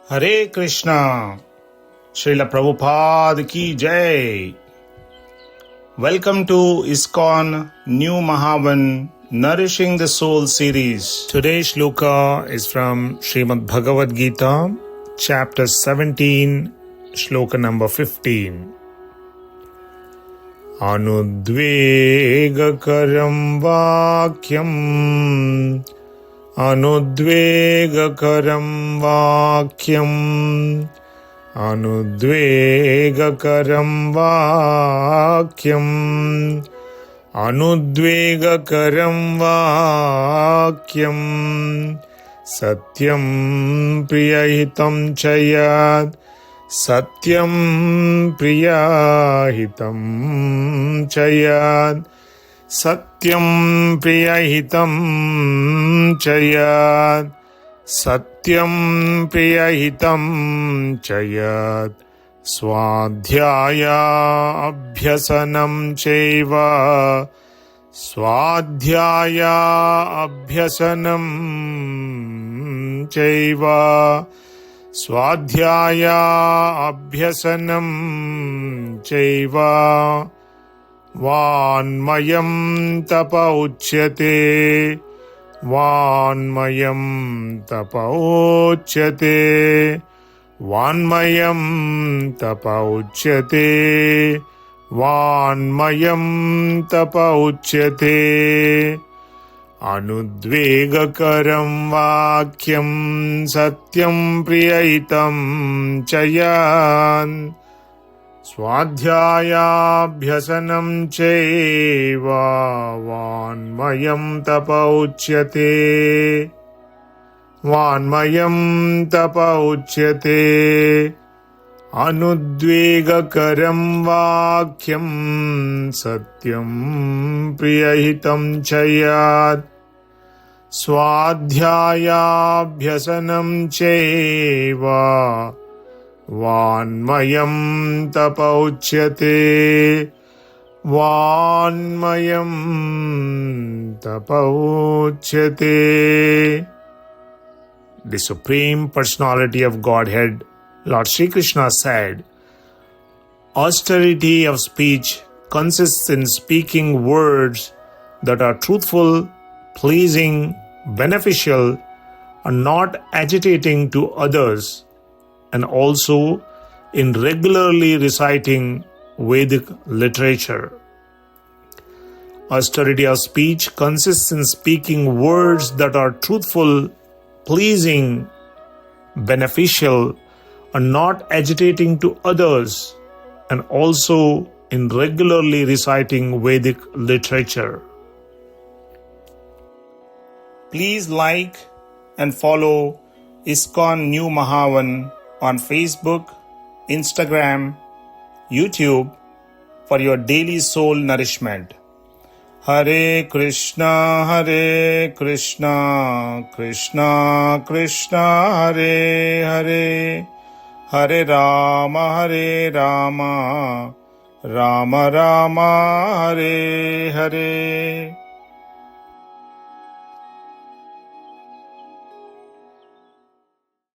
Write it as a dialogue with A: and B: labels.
A: Hare Krishna, Srila Prabhupada ki Jai. Welcome to ISKCON New Mahavan Nourishing the Soul series. Today's shloka is from Srimad Bhagavad Gita, chapter 17, shloka number 15. Anudvegakaram vakyam Anudvegakaram vakyam Anudvegakaram vakyam Anudvegakaram vakyam Satyam priyahitam chayat Satyam priyahitam chayat Satyam priyahitam chayat Satyam priyahitam chayat Swadhyaya abhyasanam chaiva Swadhyaya abhyasanam chaiva Swadhyaya abhyasanam chaiva Vanmayam tapa uchyate Vanmayam tapa uchyate Vanmayam tapa uchyate Vanmayam tapa uchyate Anudvegakaram vakyam Satyam priyahitam chayan Swadhyayabhyasanam chaiva Vanmayam tapa uchyate Vanmayam tapa uchyate Anudvegakaram vakyam Satyam priyahitam chayat Swadhyayabhyasanam chaiva Vanmayam tapa uchyate Vanmayam tapa uchyate. The Supreme Personality of Godhead, Lord Sri Krishna said, austerity of speech consists in speaking words that are truthful, pleasing, beneficial, and not agitating to others, and also in regularly reciting Vedic literature. Austerity of speech consists in speaking words that are truthful, pleasing, beneficial, and not agitating to others, and also in regularly reciting Vedic literature. Please like and follow ISKCON New Mahavan on Facebook, Instagram, YouTube for your daily soul nourishment. Hare Krishna, Krishna Krishna, Hare Hare, Hare Rama, Rama Rama, Hare Hare.